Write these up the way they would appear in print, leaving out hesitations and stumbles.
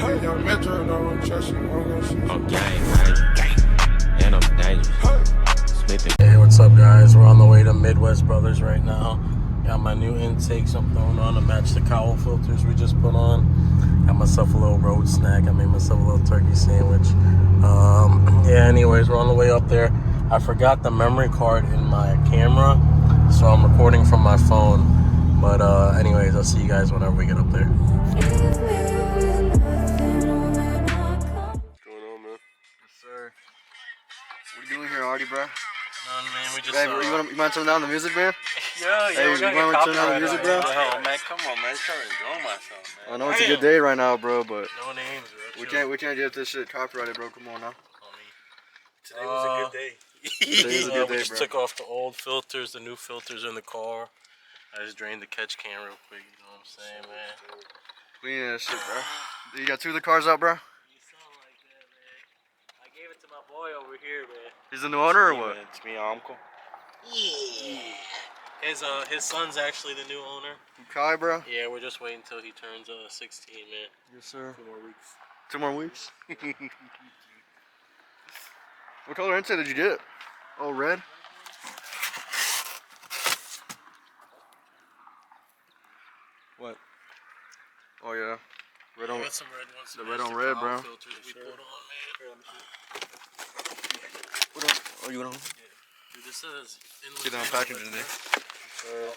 And I'm dangerous. Hey, what's up, guys? We're on the way to Midwest Brothers right now. Got my new intakes I'm throwing on to match the cowl filters we just put on. Got myself a little road snack. I made myself a little turkey sandwich. Yeah, anyways, we're on the way up there. I forgot the memory card in my camera, so I'm recording from my phone. But anyways, I'll see you guys whenever we get up there. What's going on, man? Yes, sir. What are you doing here, Artie, bro? None, man. We just. Hey, you want to turn down the music, man? Yeah. Hey, you want to turn down the music, bro? Hell, man, come on, man. I'm trying to enjoy myself, man. I know it's a good day right now, bro, but No names, bro. we can't get this shit copyrighted, bro. Come on now. Today was a good day. Today is a good We day, just bro. took off the old filters, the new filters in the car. I just drained the catch can real quick, you know what I'm saying, man? Clean that shit, bro. You got two of the cars out, bro? You sound like that, man. I gave it to my boy over here, man. He's the new owner or what? It's me, uncle. Yeah. His son's actually the new owner. Kai, bro? Yeah, we're just waiting until he turns 16, man. Yes, sir. 2 more weeks. 2 more weeks? What color intake did you get? Oh, red? What? Oh, yeah. Red on. Got some red ones. The red on red, bro. Filters we put on, man. What on? Oh, you want on? Dude, this says inlet. Get down packaging there. Oh,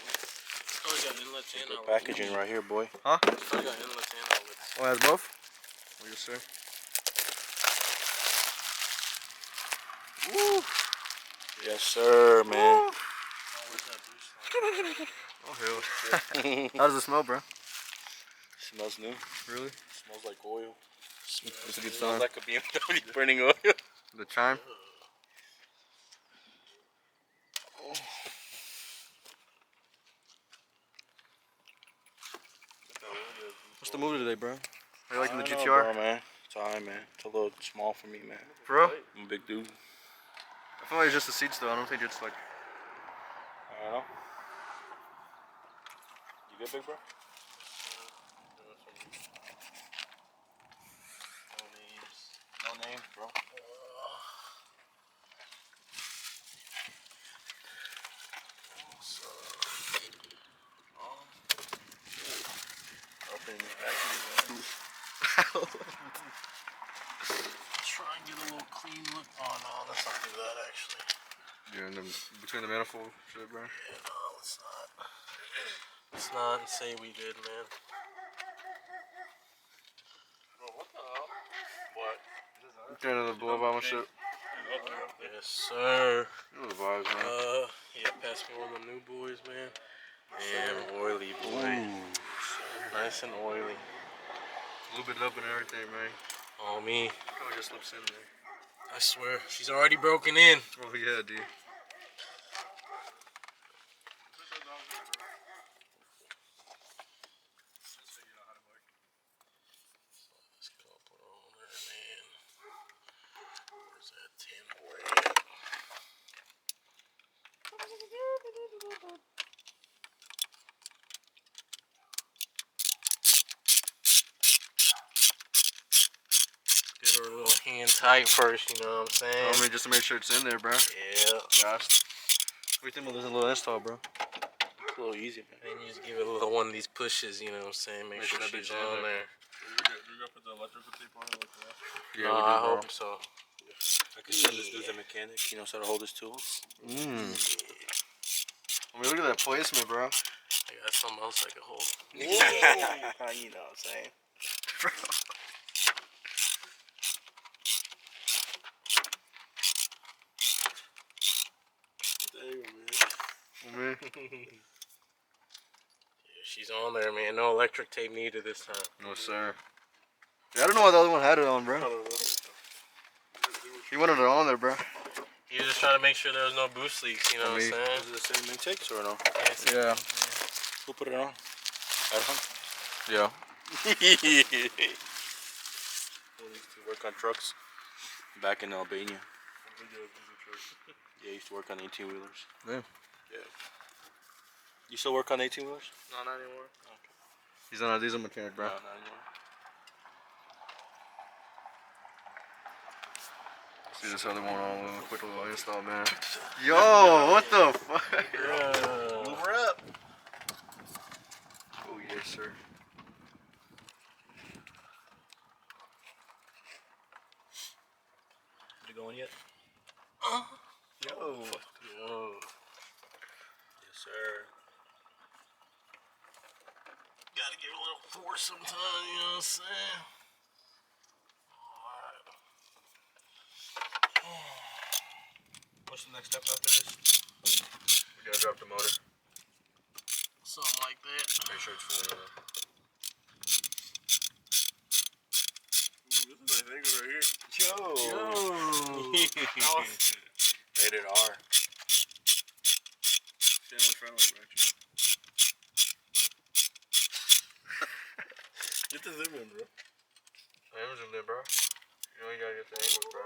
you got inlets and outlets. Packaging right here, boy. Huh? Oh, you got inlets and outlets. Oh, it has both? Oh, yes, sir. Woo! Yes, sir, man. Oh, hell. How does it smell, bro? Smells new. Really? Smells like oil. That's a good Smells sign. like a BMW burning oil. The chime? What's the movie today, bro? Are you liking the GTR? Bro, man. It's alright, man. It's a little small for me, man. Bro? I'm a big dude. I feel like it's just the seats, though. I don't think it's like... I don't know. You good, big bro? No names, bro. Opening this package, man. Try and get a little clean look. Oh, no, let's not do that, actually. Yeah, and between the manifold shit, bro. Yeah, no, let's not. Let's not say we did, man. Bro, what the hell? What? Kind of the blow by my shit. Yes, sir. You know the vibes, man. Yeah, pass me one of them new boys, man. Damn, oily boy. Nice and oily. Lube it up and everything, man. Oh, me. Probably just slips in there. I swear, she's already broken in. Oh, yeah, dude. Let's go put her on there, man. Where's that tin boy at? Get her a little hand tight first, you know what I'm saying? I mean, just to make sure it's in there, bro. Yeah. Gosh. What do you think about this little install, bro? It's a little easy, man. And you just give it a little one of these pushes, you know what I'm saying? Make sure that she's bitch in on there. You gonna put the electrical tape on it like that? Yeah, No, we I do, bro. hope so. I can send this dude's a mechanic. He knows how to hold his tools. I mean, look at that placement, bro. I got something else I can hold. You know what I'm saying? Man. Yeah, she's on there, man. No electric tape needed this time. No, sir. Yeah, I don't know why the other one had it on, bro. He wanted it on there, bro. He was just trying to make sure there was no boost leaks, you know what I'm saying? Is it the same intakes or no? Yeah. Who put it on? Erhan? Yeah. Who used to work on trucks back in Albania. Yeah, he used to work on 18-wheelers. Yeah. Yeah. You still work on 18-wheelers? No, not anymore. Okay. He's not a diesel mechanic, bro. No, not anymore. Do this other one on a quick little install, man. Yo, what the fuck? Move her up. Oh yes, sir. Did it go in yet? Yo. Yes, sir. Gotta give it a little force sometime, you know what I'm saying? What's the next step after this? We gotta drop the motor. Something like that. Make sure it's fully on. This is my thing right here. Yo. Rated R. Family friendly, bro. Get the zoom in, bro. I am zoomed in, bro. You know you gotta get the angles, bro.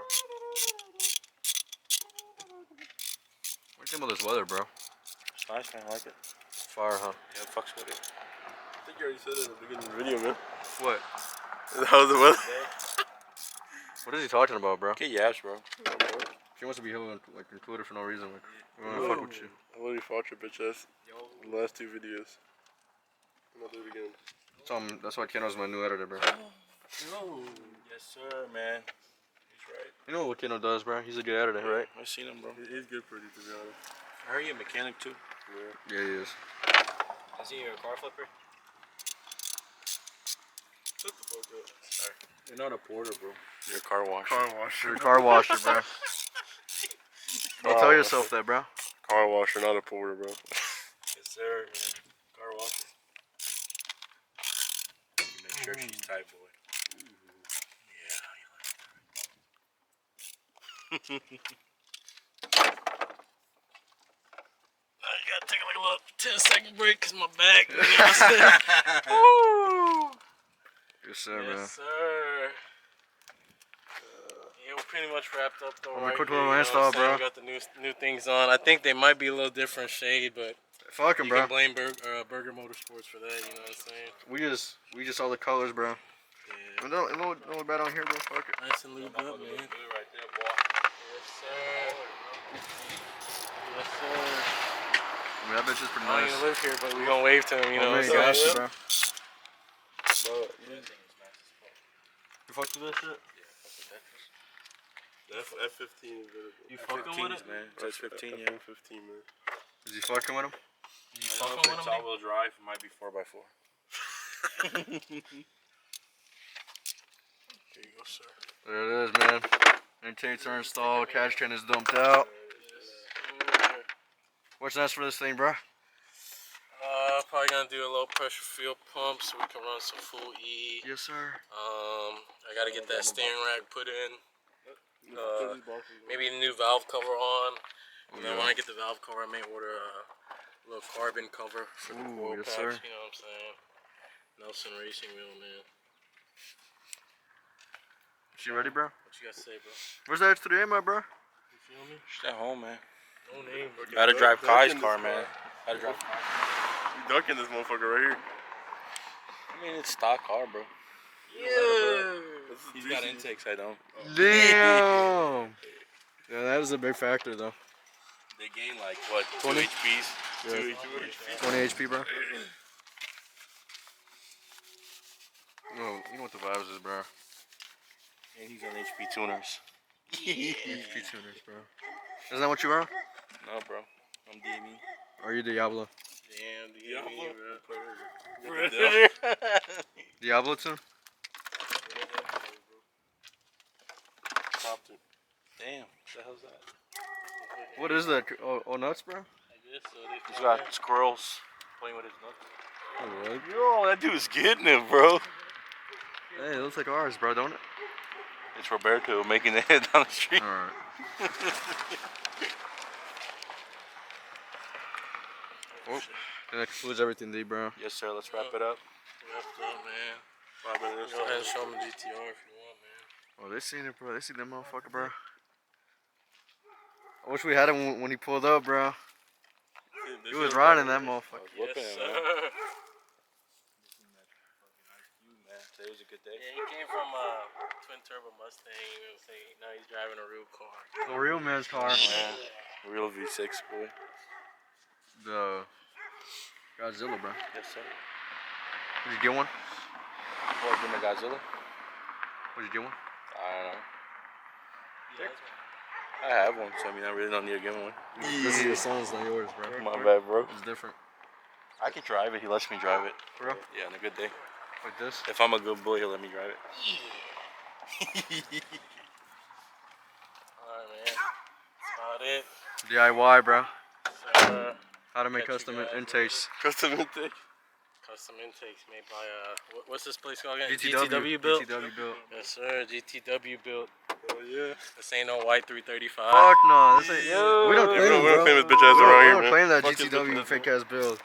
What do you think about this weather, bro? It's nice, man. I like it. Fire, huh? Yeah, it fucks with it. I think you already said it at the beginning of the video, man. What? How's the weather? What is he talking about, bro? Get yaps, bro. She wants to be held like included for no reason. Like, we wanna fuck with you. I literally fought your bitch ass in the last 2 videos. I'm gonna do it again. That's why Keno's my new editor, bro. Yes, sir, man. He's right. You know what Keno does, bro? He's a good editor, right? I've seen him, bro. He's good for you, to be honest. I heard you're a mechanic, too. Yeah, he is. Is he a car flipper? Shut the fuck up. Sorry. You're not a porter, bro. You're a car washer. Car washer. You're a car washer, bro. Don't tell yourself that, bro. Car washer, not a porter, bro. Yes, sir, man. Car washer. You make sure she's tight, boy. Yeah, you like that. I gotta take like a little 10-second break because my back. You know what I'm saying? Woo! Yes, sir, man. Yes, sir. Yeah, we're pretty much wrapped up though. I'm Right quick here, little you know install, what I'm saying? bro. We got the new things on. I think they might be a little different shade, but Fuck him, you bro. can blame Burger Motorsports for that. You know what I'm saying? We just saw the colors, bro. Yeah. No bad on here, bro. Fuck it. Nice and lubed up, man. Right there, boy. Yes, sir. Yes, sir. I mean, that bitch is pretty I don't nice. even live here, but we gonna wave to him. You know Oh, what man, I'm saying? gotcha, bro. You fucked with that shit? F15 is good. You fucking with it? man. That's 15, yeah. F15, man. Is he fucking with him? You I don't know fucking if with it's him? all-wheel drive. It might be 4x4. Here you go, sir. There it is, man. Intakes are installed. Catch can is dumped out. What's next for this thing, bro? Probably gonna do a low pressure fuel pump so we can run some full E. Yes, sir. I gotta get that steering rack put in. Maybe a new valve cover on. And then when I get the valve cover, I may order a little carbon cover for the coil yes, packs. sir. You know what I'm saying? Nelson Racing Wheel, man. You ready, bro? What you got to say, bro? Where's that X3A, my bro? You feel me? She's at home, man. No name, bro. Gotta drive Kai's this car, car. man. Gotta drive. You ducking this motherfucker right here. I mean, it's stock car, bro. Yeah. He's got intakes, I don't. Damn! Yeah, that was a big factor, though. They gain like, what, 20? 2 HPs? Yeah. 20 HP, bro. You know what the vibes is, bro. And he's on HP tuners. HP tuners, bro. Isn't that what you are? No, bro. I'm DME. Or are you Diablo? Damn, Diablo tune? Damn, what the hell's that? What is that? Oh, nuts, bro? I guess so. He's got squirrels playing with his nuts. Oh, really? Yo, that dude's getting it, bro. Hey, it looks like ours, bro, don't it? It's Roberto making the head down the street. Alright. Oh, that concludes everything, D, bro. Yes, sir. Let's wrap it up. Wrapped up, man. 5 minutes. Go ahead and show them the GTR if you want, man. Oh, they seen it, bro. They seen that motherfucker, bro. I wish we had him when he pulled up, bro. He was riding that motherfucker. Whooping Yes, him, man. sir. Today was a good day. Yeah, he came from twin turbo Mustang. You know what I'm saying? Now he's driving a real car. The real man's car. Man, real V6 boy. The Godzilla, bro. Yes sir. Did you get one? Boy, give me Godzilla. Did you get one? I don't know. Yeah, I have one, so I mean I really don't need to give him one. This is your son's, not yours, bro. My bad, bro. It's different. I can drive it. He lets me drive it. For real? Yeah, on a good day. Like this? If I'm a good boy, he'll let me drive it. alright, man. That's about it. DIY, bro. So, How to make Catch you custom guys. intakes. Custom intake. custom intakes made by what's this place called again? GTW built. GTW built. Yes, sir. GTW built. Oh yeah. This ain't no white 335. Fuck no. This ain't. We don't claim, we don't bro. claim his bitch ass We around here, don't man. claim that Fuck his GTW bitch ass, fake ass build.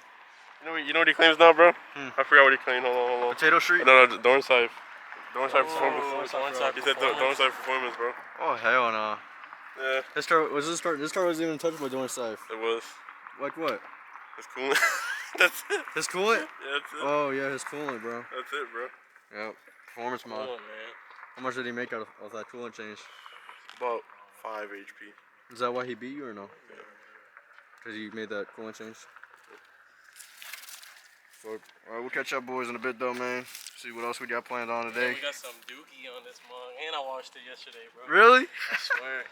You know what he claims now, bro? I forgot what he claimed. Hold on. Potato Street? No, Dornside. Dornside Performance. Dornside He said Dornside Performance, bro. Oh hell no. Yeah, This car wasn't even touched by Dorn Scythe. it was. Like what? It's cool. That's it. His coolant? Yeah, that's it. Oh yeah, his coolant, bro. That's it, bro. Yep. Performance Come mod. on, man. How much did he make out of that coolant change? About 5 HP. Is that why he beat you or no? Because you made that coolant change? So, alright, we'll catch up boys in a bit though, man. See what else we got planned on Yeah, today. we got some dookie on this mug, and I washed it yesterday, bro. Really? I swear.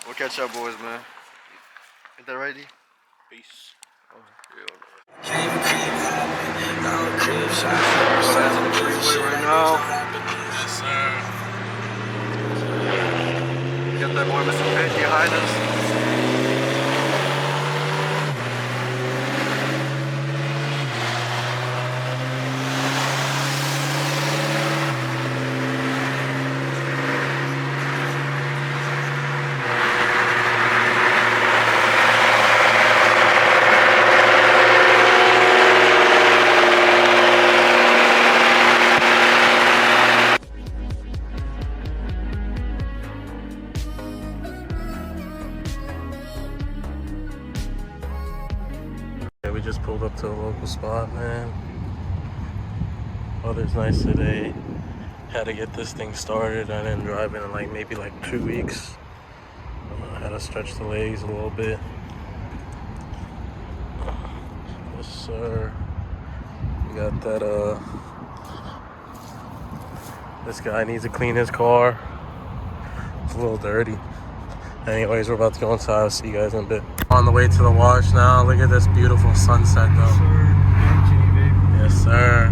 We'll catch up boys, man. Ain't that right, D? Peace. Oh, yeah. Right now. Yes, sir. Got that boy Mr. Pitt behind us. Yeah, we just pulled up to a local spot, man. Weather's nice today. Had to get this thing started. I didn't drive in like maybe like 2 weeks. I had to stretch the legs a little bit. Yes, sir. We got that, this guy needs to clean his car. It's a little dirty. Anyways, we're about to go inside. I'll see you guys in a bit. On the way to the wash now. Look at this beautiful sunset, though. Yes, sir.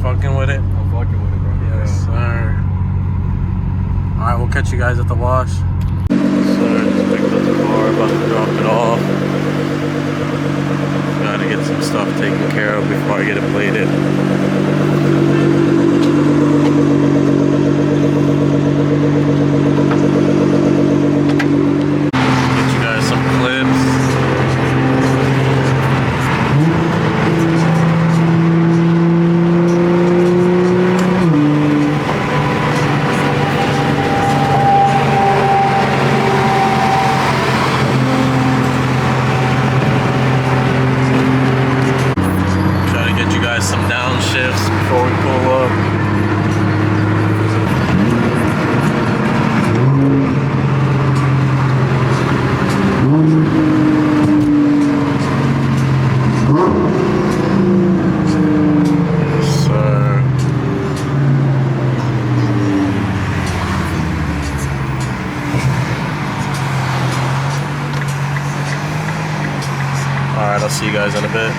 Fucking with it? I'm fucking with it, bro. Yes, sir. Alright, we'll catch you guys at the wash. Yes, sir. Just picked up the car. About to drop it off. Gotta get some stuff taken care of before I get it bladed. Get you guys some clips. Try to get you guys some downshifts before we pull up. Yes, sir. Alright, I'll see you guys in a bit.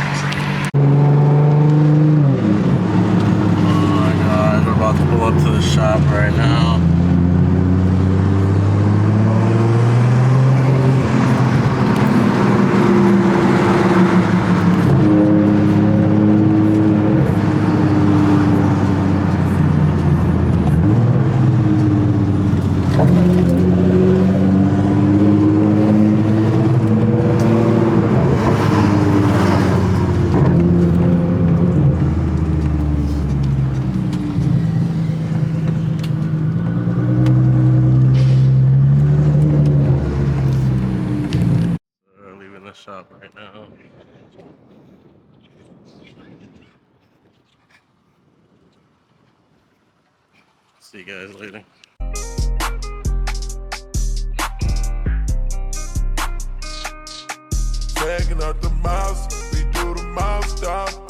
Alright guys, we're about to pull up to the shop right now. We're leaving the shop right now. See you guys later. Tagging up the miles, we do the milestone.